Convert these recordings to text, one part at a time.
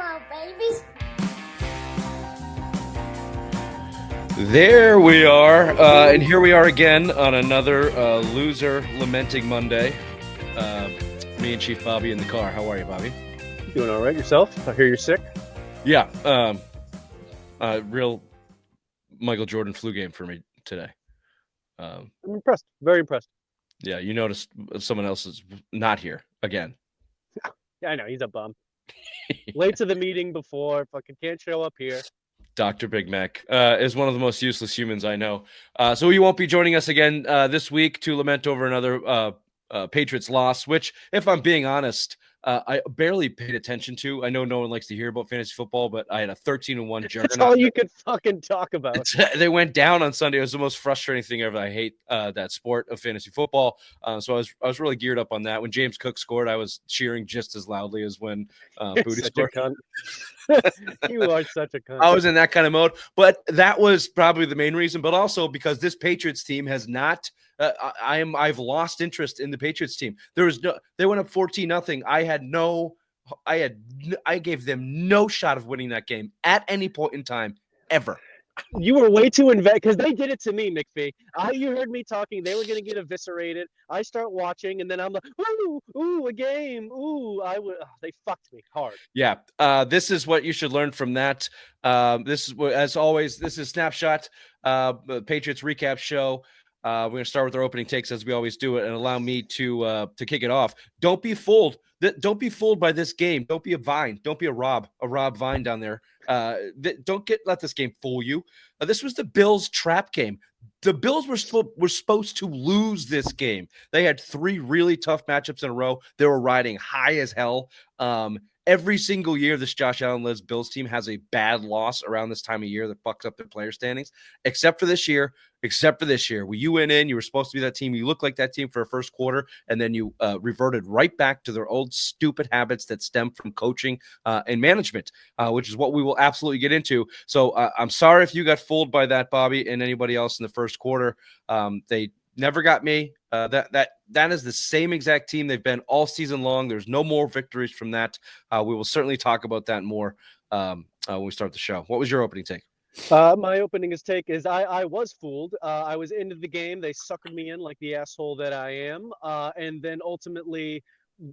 football, baby. There we are, and here we are again on another loser lamenting Monday. Me and Chief Bobby in the car. How are you, Bobby? Doing all right yourself? I hear you're sick. Yeah, real Michael Jordan flu game for me today. I'm impressed. Very impressed. Yeah, you noticed someone else is not here again. Yeah, I know. He's a bum. Late to the meeting before. Fucking can't show up here. Dr. Big Mac is one of the most useless humans I know. So he won't be joining us again this week to lament over another Patriots loss, which, if I'm being honest, I barely paid attention to. I know no one likes to hear about fantasy football, but I had a 13-1 juggernaut. That's all you could fucking talk about. They went down on Sunday. It was the most frustrating thing ever. I hate that sport of fantasy football. So I was really geared up on that. When James Cook scored, I was cheering just as loudly as when Booty scored. You are such a cunt. I was in that kind of mode, but that was probably the main reason. But also because this Patriots team has not. I've lost interest in the Patriots team. They went up 14-0. I gave them no shot of winning that game at any point in time ever. You were way too invested because they did it to me, McPhee. You heard me talking. They were going to get eviscerated. I start watching, and then I'm like, ooh, a game. Ooh, they fucked me hard. Yeah, this is what you should learn from that. This is, as always, this is Snapshot, Patriots recap show. We're going to start with our opening takes as we always do it, and allow me to kick it off. Don't be fooled. Don't be fooled by this game. Don't be a Vine. Don't be a Rob Vine down there. Don't let this game fool you. This was the Bills' trap game. The Bills were supposed to lose this game. They had 3 really tough matchups in a row. They were riding high as hell. Every single year, this Josh Allen-led Bills team has a bad loss around this time of year that fucks up their player standings, except for this year. When you went in, you were supposed to be that team. You looked like that team for a first quarter, and then you reverted right back to their old stupid habits that stem from coaching and management, which is what we will absolutely get into. So I'm sorry if you got fooled by that, Bobby, and anybody else in the first quarter. They never got me. That is the same exact team they've been all season long. There's no more victories from that. We will certainly talk about that more when we start the show. What was your opening take? My opening take is I was fooled. I was into the game. They suckered me in like the asshole that I am. And then ultimately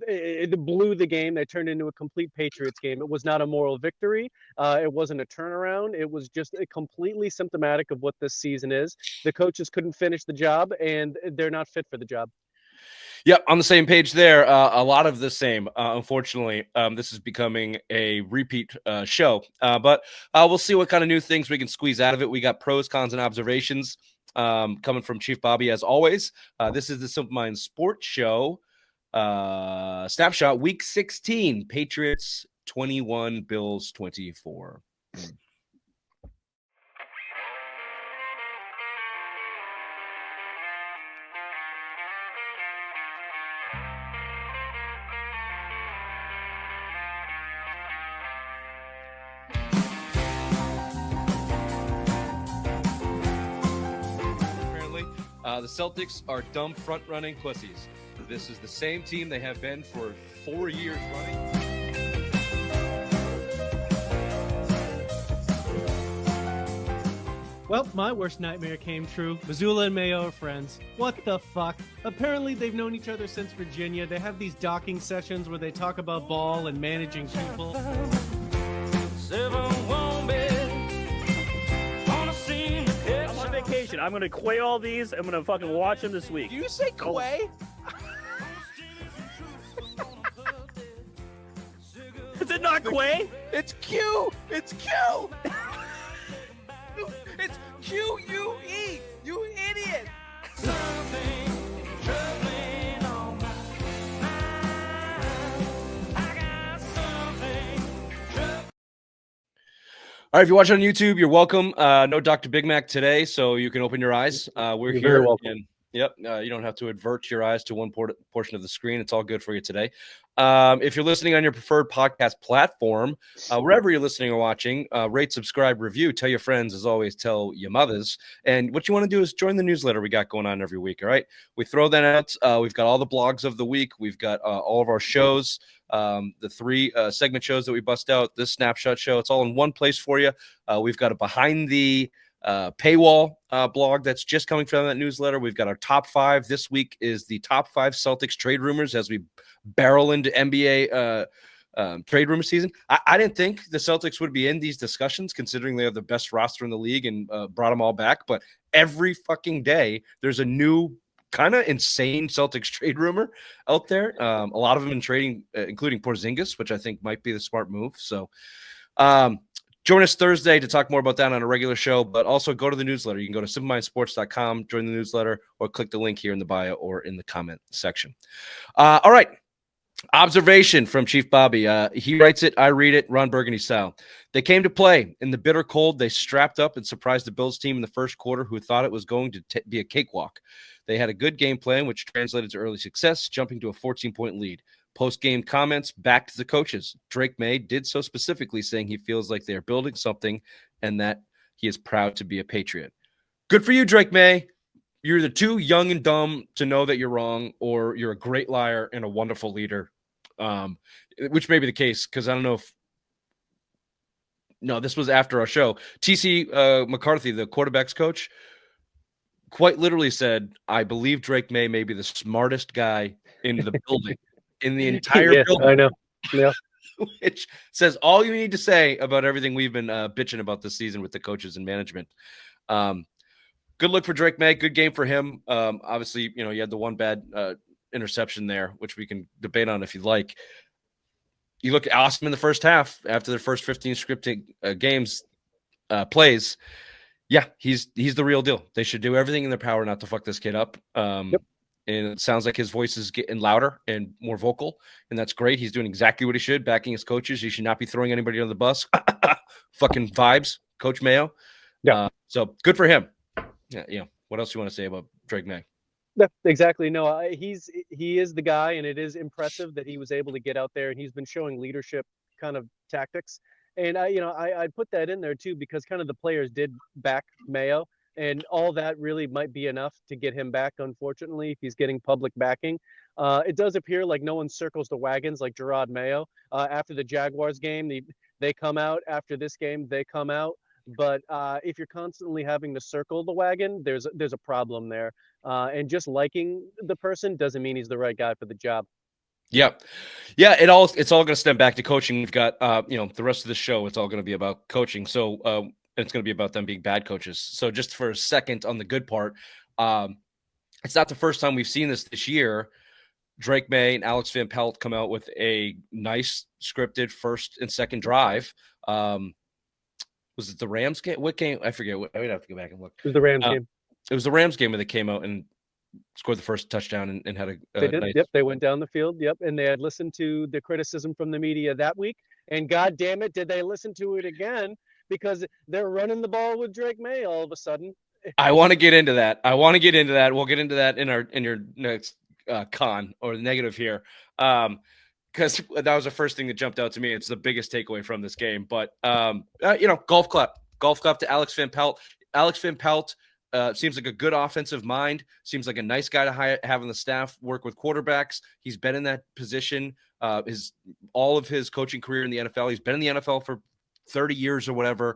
it blew the game. They turned into a complete Patriots game. It was not a moral victory. It wasn't a turnaround. It was just completely symptomatic of what this season is. The coaches couldn't finish the job, and they're not fit for the job. Yep, on the same page there. A lot of the same. Unfortunately, this is becoming a repeat show. But we'll see what kind of new things we can squeeze out of it. We got pros, cons, and observations coming from Chief Bobby, as always. This is the Simple Minds Sports Show. Snapshot, Week 16. Patriots 21, Bills 24. The Celtics are dumb front-running pussies. This is the same team they have been for 4 years running. Well, my worst nightmare came true. Missoula and Mayo are friends. What the fuck? Apparently they've known each other since Virginia. They have these docking sessions where they talk about ball and managing people. Vacation. I'm gonna quay all these. I'm gonna fucking watch them this week. Do you say quay? Is it not quay? It's Q. It's Q. It's Q-U-E. You idiot. All right, if you're watching on YouTube, you're welcome. No Dr. Big Mac today, so you can open your eyes. We're You're here. very welcome. And Yep. You don't have to avert your eyes to one portion of the screen. It's all good for you today. If you're listening on your preferred podcast platform, wherever you're listening or watching, rate, subscribe, review, tell your friends, as always, tell your mothers. And what you want to do is join the newsletter we got going on every week. All right. We throw that out. We've got all the blogs of the week. We've got all of our shows, the 3 segment shows that we bust out, this snapshot show. It's all in one place for you. We've got a behind the paywall blog that's just coming from that newsletter. We've got our top 5. This week is the top 5 Celtics trade rumors as we barrel into NBA trade rumor season. I didn't think the Celtics would be in these discussions considering they have the best roster in the league and brought them all back. But every fucking day there's a new kind of insane Celtics trade rumor out there. A lot of them in trading, including Porzingis, which I think might be the smart move. So, join us Thursday to talk more about that on a regular show, but also go to the newsletter. You can go to simplemindsports.com, join the newsletter, or click the link here in the bio or in the comment section. All right. Observation from Chief Bobby. He writes it, I read it, Ron Burgundy style. They came to play. In the bitter cold, they strapped up and surprised the Bills team in the first quarter who thought it was going to be a cakewalk. They had a good game plan, which translated to early success, jumping to a 14-point lead. Post-game comments back to the coaches. Drake Maye did so specifically, saying he feels like they are building something and that he is proud to be a Patriot. Good for you, Drake Maye. You're either too young and dumb to know that you're wrong, or you're a great liar and a wonderful leader, which may be the case, because I don't know if – no, this was after our show. T.C. McCarthy, the quarterback's coach, quite literally said, I believe Drake Maye may be the smartest guy in the building. In the entire building. I know. Yeah. Which says all you need to say about everything we've been bitching about this season with the coaches and management. Good look for Drake Maye. Good game for him. Obviously, you had the one bad interception there, which we can debate on if you'd like. You look awesome in the first half after their first 15 scripted plays. Yeah, he's the real deal. They should do everything in their power not to fuck this kid up. Yep. And it sounds like his voice is getting louder and more vocal, and that's great. He's doing exactly what he should, backing his coaches. He should not be throwing anybody under the bus. Fucking vibes, Coach Mayo. Yeah. So good for him. Yeah. What else do you want to say about Drake Maye? Yeah, exactly. No, he is the guy, and it is impressive that he was able to get out there, and he's been showing leadership kind of tactics. And I'd put that in there too, because kind of the players did back Mayo. And all that really might be enough to get him back, unfortunately, if he's getting public backing. It does appear like no one circles the wagons like Gerard Mayo. After the Jaguars game, they come out. After this game, they come out. But if you're constantly having to circle the wagon, there's a problem there. And just liking the person doesn't mean he's the right guy for the job. Yeah. It's all going to stem back to coaching. We've got the rest of the show. It's all going to be about coaching. So it's going to be about them being bad coaches. So just for a second on the good part, it's not the first time we've seen this year. Drake Maye and Alex Van Pelt come out with a nice scripted first and second drive. Was it the Rams game? What game? I forget. I would have to go back and look. It was the Rams game. It was the Rams game where they came out and scored the first touchdown and had a they did. nice... Yep, they went down the field. Yep, and they had listened to the criticism from the media that week. And God damn it, did they listen to it again? Because they're running the ball with Drake Maye all of a sudden. I want to get into that. We'll get into that in your next con or negative here. Because that was the first thing that jumped out to me. It's the biggest takeaway from this game. But golf clap to Alex Van Pelt. Alex Van Pelt seems like a good offensive mind. Seems like a nice guy to have on the staff. Work with quarterbacks. He's been in that position. All of his coaching career in the NFL. He's been in the NFL for 30 years or whatever.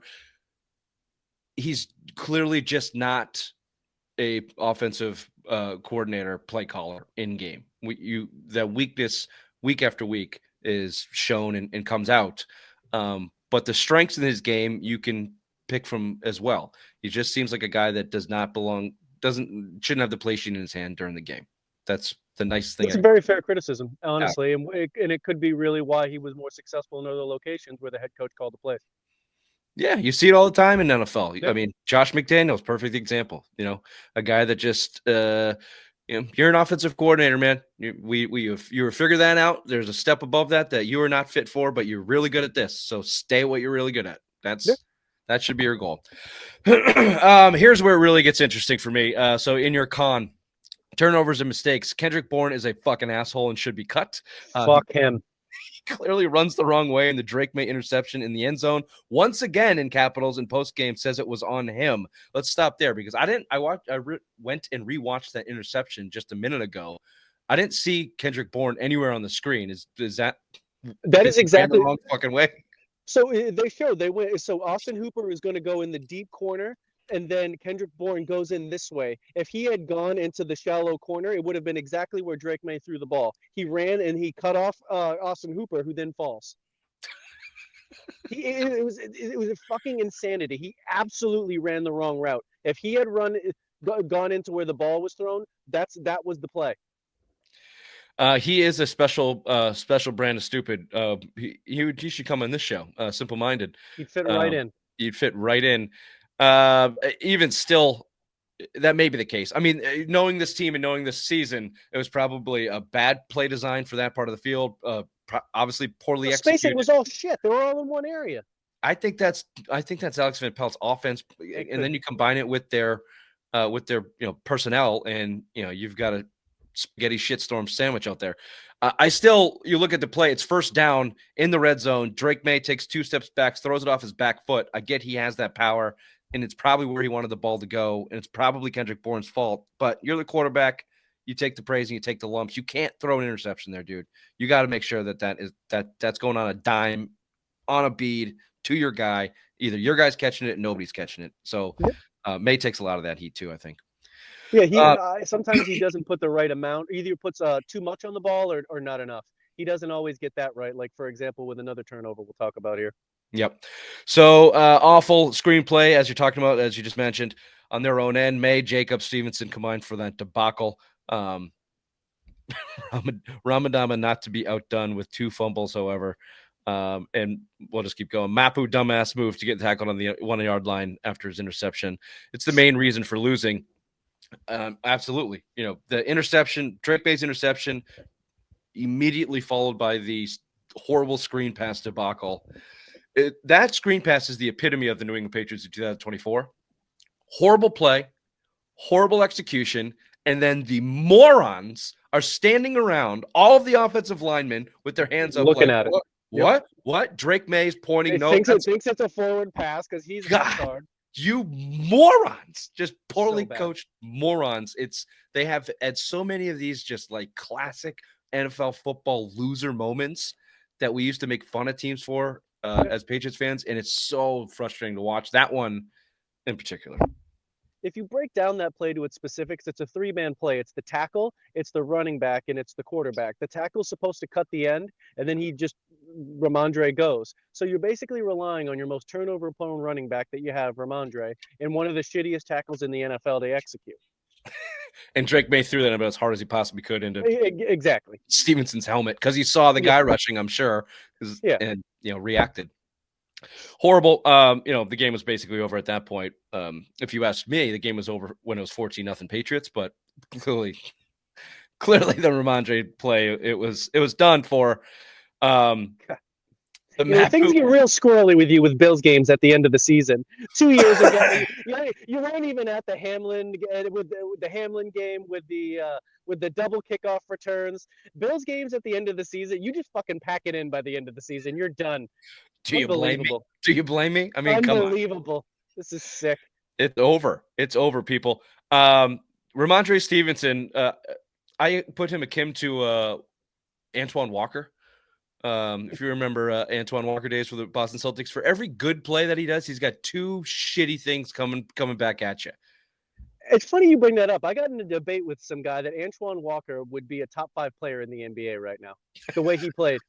He's clearly just not a offensive coordinator, play caller in game. That weakness week after week is shown and comes out. But the strengths in his game you can pick from as well. He just seems like a guy that shouldn't have the play sheet in his hand during the game. That's the nice thing. It's a very fair criticism, honestly, and it could be really why he was more successful in other locations where the head coach called the plays. Yeah, you see it all the time in NFL. Yeah. I mean, Josh McDaniels, perfect example. A guy that just, you're an offensive coordinator, man. You figure that out. There's a step above that you are not fit for, but you're really good at this. So stay what you're really good at. That should be your goal. Here's where it really gets interesting for me. So in your con, turnovers and mistakes. Kendrick Bourne is a fucking asshole and should be cut. Fuck him. He clearly runs the wrong way in the Drake Maye interception in the end zone. Once again, in Capitals in post game says it was on him. Let's stop there because went and rewatched that interception just a minute ago. I didn't see Kendrick Bourne anywhere on the screen. Is that is exactly the wrong fucking way? So they went. So Austin Hooper is going to go in the deep corner, and then Kendrick Bourne goes in this way. If he had gone into the shallow corner, it would have been exactly where Drake Maye threw the ball. He ran and he cut off Austin Hooper, who then falls. It was a fucking insanity. He absolutely ran the wrong route. If he had gone into where the ball was thrown, that was the play. He is a special brand of stupid. He should come on this show. Simple minded. He'd fit right in. You'd fit right in. Even still, that may be the case. I mean, knowing this team and knowing this season, it was probably a bad play design for that part of the field. Obviously, poorly executed. Spacing was all shit. They were all in one area. I think that's Alex Van Pelt's offense, and then you combine it with their personnel, and you've got a spaghetti shitstorm sandwich out there. You look at the play, it's first down in the red zone. Drake Maye takes 2 steps back, throws it off his back foot. I get he has that power, and it's probably where he wanted the ball to go, and it's probably Kendrick Bourne's fault. But you're the quarterback. You take the praise and you take the lumps. You can't throw an interception there, dude. You got to make sure that's going on a dime, on a bead to your guy. Either your guy's catching it and nobody's catching it. So Maye takes a lot of that heat too, I think. Yeah, sometimes he doesn't put the right amount. Either puts too much on the ball or not enough. He doesn't always get that right. Like, for example, with another turnover we'll talk about here. Yep. So awful screenplay, as you're talking about, as you just mentioned, on their own end. Maye, Jacob, Stevenson combined for that debacle. Ramadama not to be outdone with 2 fumbles, however. And we'll just keep going. Mapu, dumbass move to get tackled on the 1-yard line after his interception. It's the main reason for losing. Absolutely. The interception, Drake Maye's interception, immediately followed by the horrible screen pass debacle. That screen pass is the epitome of the New England Patriots of 2024. Horrible play, horrible execution, and then the morons are standing around, all of the offensive linemen with their hands up, looking at it. What? Drake Maye's pointing. Thinks it's a forward pass because he's guard. You morons, just poorly coached morons. They have had so many of these just like classic NFL football loser moments that we used to make fun of teams for as Patriots fans, and it's so frustrating to watch that one in particular. If you break down that play to its specifics, it's a 3-man play. It's the tackle, it's the running back, and it's the quarterback. The tackle's supposed to cut the end, and then Ramondre goes. So you're basically relying on your most turnover-prone running back that you have, Ramondre, and one of the shittiest tackles in the NFL to execute. And Drake Maye threw that about as hard as he possibly could into exactly Stevenson's helmet because he saw the guy rushing, I'm sure, and reacted. Horrible. The game was basically over at that point. If you asked me, the game was over when it was 14-0 Patriots, but clearly the Ramondre play, it was done for. Things get real squirrely with you with Bills games at the end of the season. 2 years ago, you weren't even at the Hamlin with the Hamlin game with the double kickoff returns. Bills games at the end of the season, you just fucking pack it in by the end of the season. You're done. Do you blame me? I mean, come on. Unbelievable. This is sick. It's over. It's over, people. Ramondre Stevenson, I put him akin to Antoine Walker. If you remember Antoine Walker days for the Boston Celtics, for every good play that he does, he's got 2 shitty things coming back at you. It's funny you bring that up. I got in a debate with some guy that Antoine Walker would be a top 5 player in the NBA right now. The way he played.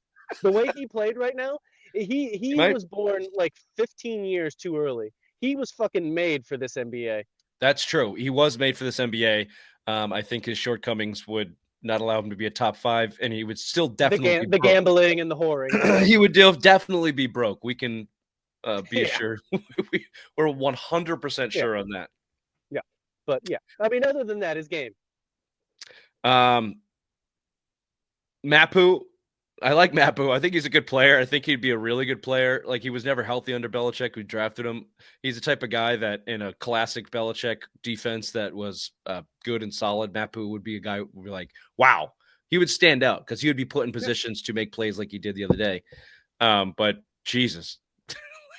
Right now, he was born like 15 years too early. He was fucking made for this NBA. That's true. He was made for this NBA. I think his shortcomings would not allow him to be a top 5, and he would still definitely the gambling and the whoring. He would definitely be broke. We can be sure. We're 100% sure on that. Yeah, but I mean, other than that, his game. Mapu, I like Mapu. I think he's a good player. I think he'd be a really good player. Like, he was never healthy under Belichick. We drafted him. He's the type of guy that in a classic Belichick defense that was good and solid, Mapu would be a guy who would be like, wow, he would stand out because he would be put in positions to make plays like he did the other day. But Jesus,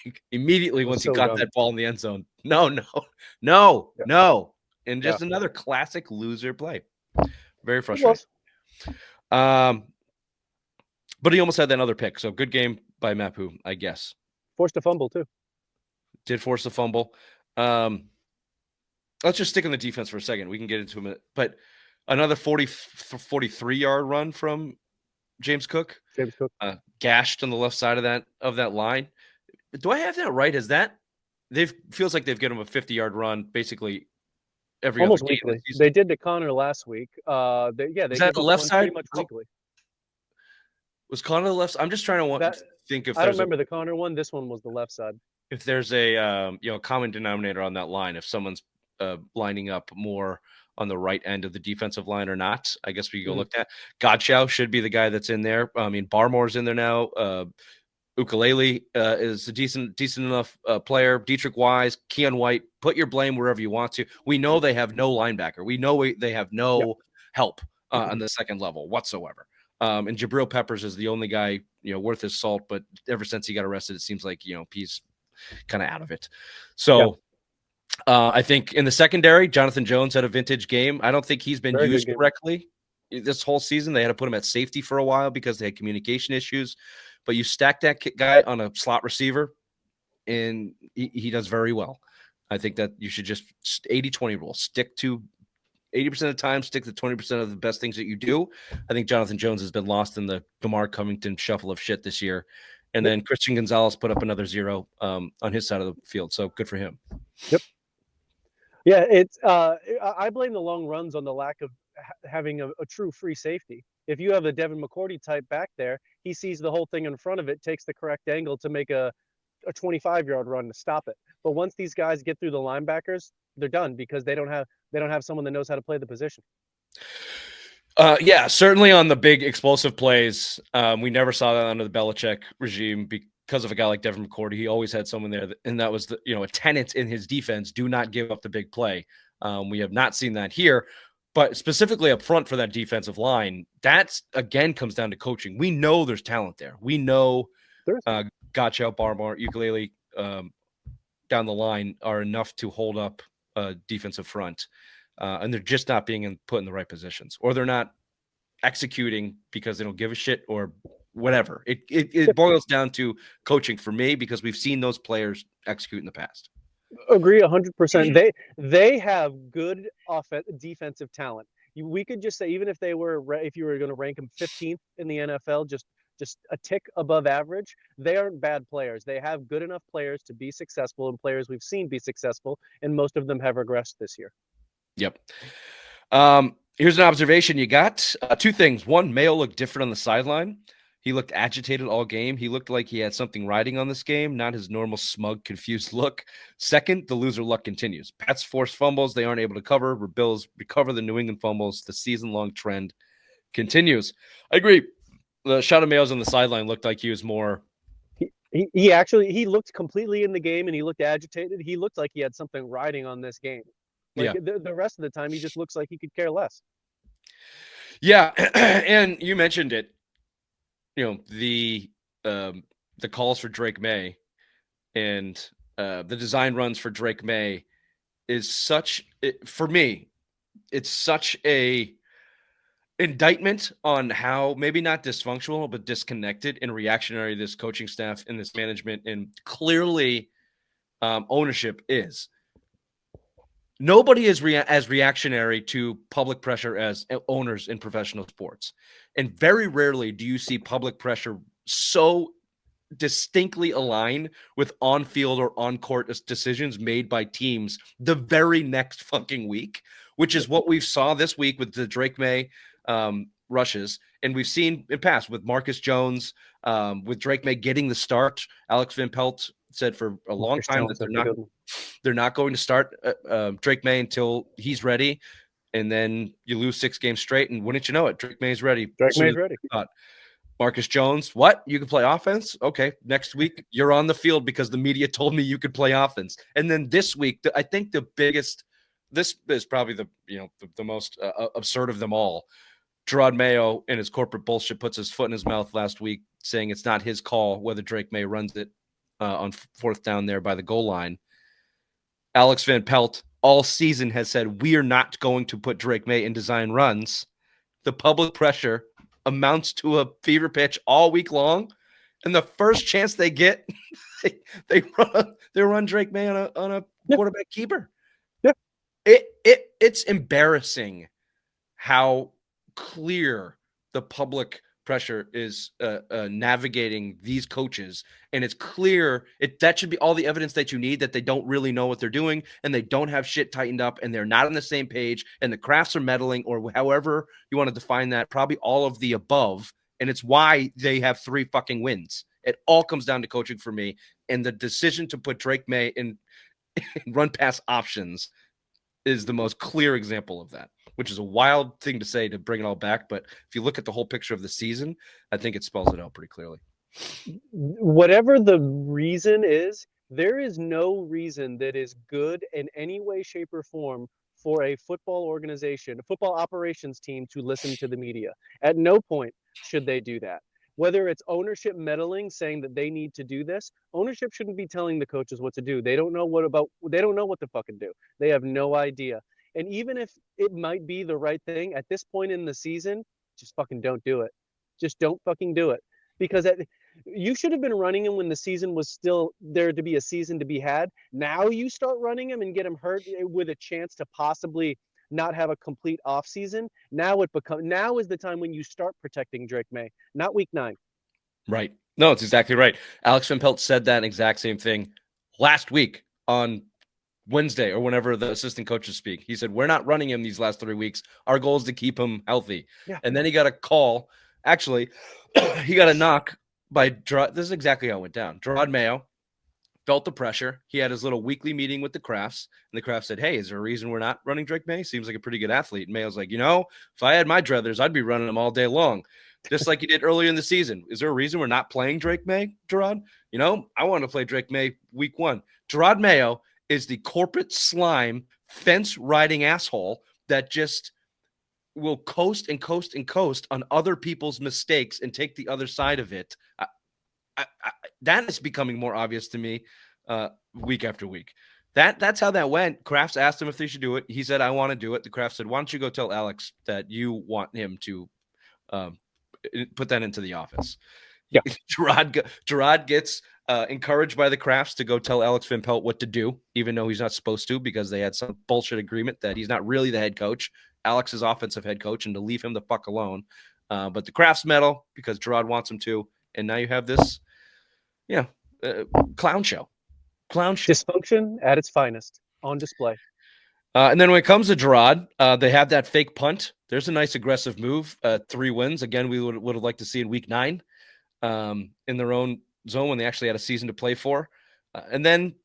like, immediately once he so got dumb. that ball in the end zone, no. And just another classic loser play. Very frustrating. But he almost had that other pick. So good game by Mapu, I guess. Forced a fumble too. Did force a fumble. Let's just stick on the defense for a second. We can get into a minute. But another 43-yard run from James Cook. Gashed on the left side of that line. Do I have that right? Is that feels like they've given him a 50-yard run basically every almost other game weekly. They did to Connor last week. They Is that the left side? pretty much weekly. Was Connor the left? I'm just trying to think if I don't remember the Connor one. This one was the left side. If there's a common denominator on that line, if someone's lining up more on the right end of the defensive line or not, I guess we can go look at. Godchow should be the guy that's in there. I mean, Barmore's in there now. Ukulele is a decent enough player. Dietrich Wise, Keon White, put your blame wherever you want to. We know they have no linebacker. We know they have no help on the second level whatsoever. And Jabril Peppers is the only guy, worth his salt. But ever since he got arrested, it seems like, he's kind of out of it. So I think in the secondary, Jonathan Jones had a vintage game. I don't think he's been used correctly this whole season. They had to put him at safety for a while because they had communication issues. But you stack that guy on a slot receiver, and he does very well. I think that you should just 80-20 rule. Stick to 80% of the time, stick to 20% of the best things that you do. I think Jonathan Jones has been lost in the Damar Covington shuffle of shit this year. And then Christian Gonzalez put up another 0 on his side of the field. So good for him. Yep. Yeah, it's I blame the long runs on the lack of having a true free safety. If you have a Devin McCourty type back there, he sees the whole thing in front of it, takes the correct angle to make a 25-yard run to stop it. But once these guys get through the linebackers, they're done because they don't have someone that knows how to play the position. Yeah, certainly on the big explosive plays. We never saw that under the Belichick regime because of a guy like Devin McCourty. He always had someone there, and that was a tenet in his defense: do not give up the big play. We have not seen that here. But specifically up front for that defensive line, that's, again, comes down to coaching. We know there's talent there. We know Godchow, Barmore, Ukulele down the line are enough to hold up a defensive front. And they're just not being put in the right positions. Or they're not executing because they don't give a shit or whatever. It boils down to coaching for me because we've seen those players execute in the past. Agree 100%. They have good defensive talent. We could just say, even if you were going to rank them 15th in the NFL, just a tick above average, they aren't bad players. They have good enough players to be successful, and players we've seen be successful, and most of them have regressed this year. Yep. Here's an observation you got. Two things. One, Mayo looked different on the sideline. He looked agitated all game. He looked like he had something riding on this game, not his normal smug, confused look. Second, the loser luck continues. Pats force fumbles they aren't able to cover. Bills recover the New England fumbles. The season-long trend continues. I agree. The shot of Mayo's on the sideline looked like he was more. He looked completely in the game, and he looked agitated. He looked like he had something riding on this game. The rest of the time, he just looks like he could care less. Yeah, and you mentioned it. The calls for Drake Maye and the design runs for Drake Maye is for me, it's such a indictment on how maybe not dysfunctional, but disconnected and reactionary this coaching staff and this management and clearly ownership is. Nobody is as reactionary to public pressure as owners in professional sports. And very rarely do you see public pressure so distinctly align with on-field or on-court decisions made by teams the very next fucking week, which is what we saw this week with the Drake Maye rushes. And we've seen in past with Marcus Jones, with Drake Maye getting the start. Alex Van Pelt said for a long time that they're not going to start Drake Maye until he's ready. And then you lose 6 games straight. And wouldn't you know it, Drake Maye's ready. Drake Maye's ready. Marcus Jones, what? You can play offense? Okay, next week you're on the field because the media told me you could play offense. And then this week, I think the biggest, this is probably the most absurd of them all. Gerard Mayo and his corporate bullshit puts his foot in his mouth last week, saying it's not his call whether Drake Maye runs it on fourth down there by the goal line. Alex Van Pelt all season has said we are not going to put Drake Maye in design runs. The public pressure amounts to a fever pitch all week long, and the first chance they get, they run Drake Maye on a quarterback keeper. Yeah, it's embarrassing how clear the public pressure is navigating these coaches, and it's clear that should be all the evidence that you need that they don't really know what they're doing, and they don't have shit tightened up, and they're not on the same page, and the crafts are meddling, or however you want to define that, probably all of the above, and it's why they have 3 fucking wins. It all comes down to coaching for me, and the decision to put Drake Maye in run pass options is the most clear example of that, which is a wild thing to say to bring it all back. But if you look at the whole picture of the season, I think it spells it out pretty clearly. Whatever the reason is, there is no reason that is good in any way, shape, or form for a football organization, a football operations team to listen to the media. At no point should they do that. Whether it's ownership meddling, saying that they need to do this, ownership shouldn't be telling the coaches what to do. They don't know what to fucking do. They have no idea. And even if it might be the right thing at this point in the season, just fucking don't do it. Just don't fucking do it. Because you should have been running him when the season was still there to be a season to be had. Now you start running him and get him hurt with a chance to possibly not have a complete off season. Now is the time when you start protecting Drake Maye, not week 9. Right. No, it's exactly right. Alex Van Pelt said that exact same thing last week on Wednesday or whenever the assistant coaches speak. He said, we're not running him these last 3 weeks. Our goal is to keep him healthy. Yeah. And then he got a call. Actually, he got a knock by this is exactly how it went down. Gerard Mayo felt the pressure. He had his little weekly meeting with the Crafts, and the Crafts said, hey, is there a reason we're not running Drake Maye? Seems like a pretty good athlete. And Mayo's like, if I had my druthers, I'd be running him all day long, just like he did earlier in the season. Is there a reason we're not playing Drake Maye, Gerard? I want to play Drake Maye week 1. Gerard Mayo is the corporate slime, fence-riding asshole that just will coast and coast and coast on other people's mistakes and take the other side of it. That is becoming more obvious to me week after week. That's how that went. Crafts asked him if they should do it. He said, I want to do it. The Crafts said, why don't you go tell Alex that you want him to put that into the office? Yeah. Gerard gets encouraged by the Crafts to go tell Alex Van Pelt what to do, even though he's not supposed to, because they had some bullshit agreement that he's not really the head coach. Alex is offensive head coach, and to leave him the fuck alone. But the Crafts meddle because Gerard wants him to, and now you have this, clown show. Dysfunction at its finest on display. And then when it comes to Gerard, they have that fake punt. There's a nice aggressive move. 3 wins. Again, we would have liked to see in week 9 in their own zone when they actually had a season to play for. But then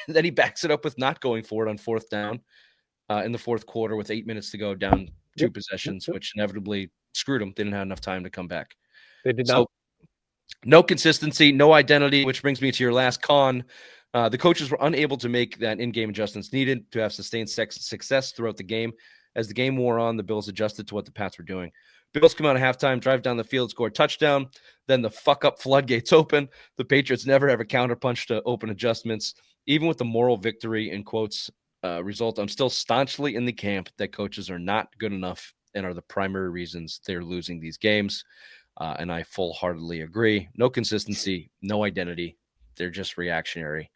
he backs it up with not going for it on fourth down in the fourth quarter with 8 minutes to go, down 2 possessions, which inevitably screwed them. They didn't have enough time to come back. They did not. No consistency, no identity, which brings me to your last con. The coaches were unable to make that in-game adjustments needed to have sustained success throughout the game. As the game wore on, the Bills adjusted to what the Pats were doing. Bills come out at halftime, drive down the field, score a touchdown. Then the fuck-up floodgates open. The Patriots never have a counterpunch to open adjustments. Even with the moral victory, in quotes, result, I'm still staunchly in the camp that coaches are not good enough and are the primary reasons they're losing these games. And I full-heartedly agree. No consistency, no identity. They're just reactionary.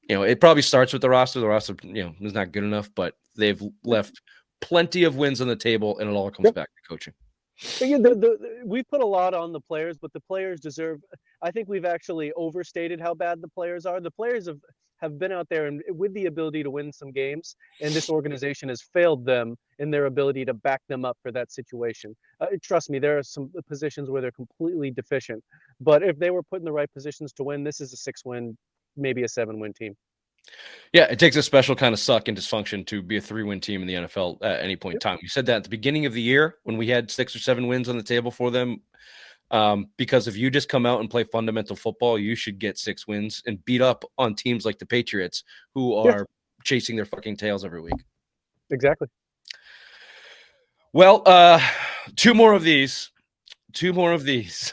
It probably starts with the roster. The roster, is not good enough, but they've left plenty of wins on the table, and it all comes back to coaching. We put a lot on the players, but the players deserve. I think we've actually overstated how bad the players are. The players have been out there and with the ability to win some games, and this organization has failed them in their ability to back them up for that situation. Trust me, there are some positions where they're completely deficient, but if they were put in the right positions to win, this is a 6-win, maybe a 7-win team. Yeah, it takes a special kind of suck and dysfunction to be a 3-win team in the NFL at any point in time. You said that at the beginning of the year when we had 6 or 7 wins on the table for them. Because if you just come out and play fundamental football, you should get 6 wins and beat up on teams like the Patriots who are chasing their fucking tails every week. Exactly. Well, 2 more of these. 2 more of these.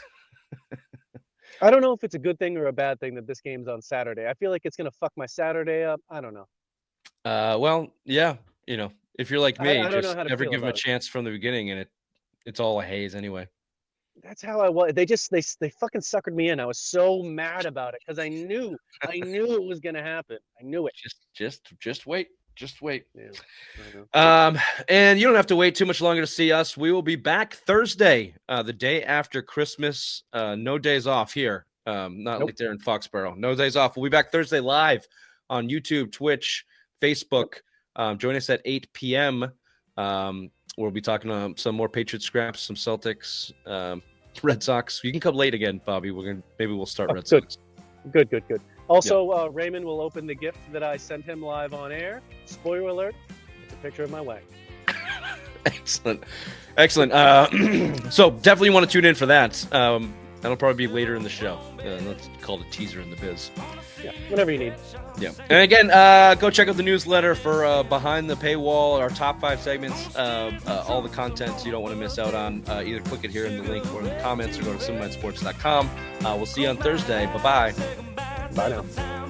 I don't know if it's a good thing or a bad thing that this game's on Saturday. I feel like it's going to fuck my Saturday up. I don't know. Well, yeah, if you're like me, I don't know just how to never feel give them a about it. chance from the beginning, and it's all a haze anyway. That's how I was. They fucking suckered me in. I was so mad about it because I knew it was going to happen. I knew it. Just wait. Just wait. Yeah, I know. And you don't have to wait too much longer to see us. We will be back Thursday, the day after Christmas. No days off here. Not like there in Foxborough. No days off. We'll be back Thursday live on YouTube, Twitch, Facebook. Join us at 8 p.m. We'll be talking some more Patriots scraps, some Celtics, Red Sox. You can come late again, Bobby. Maybe we'll start Red good. Sox. Good. Also, Raymond will open the gift that I sent him live on air. Spoiler alert, it's a picture of my wife. Excellent. So definitely want to tune in for that. That'll probably be later in the show. That's called a teaser in the biz. Yeah, whenever you need. Yeah. And again, go check out the newsletter for Behind the Paywall, our top 5 segments, all the content you don't want to miss out on. Either click it here in the link or in the comments or go to SimlineSports.com. We'll see you on Thursday. Bye-bye. Bye now.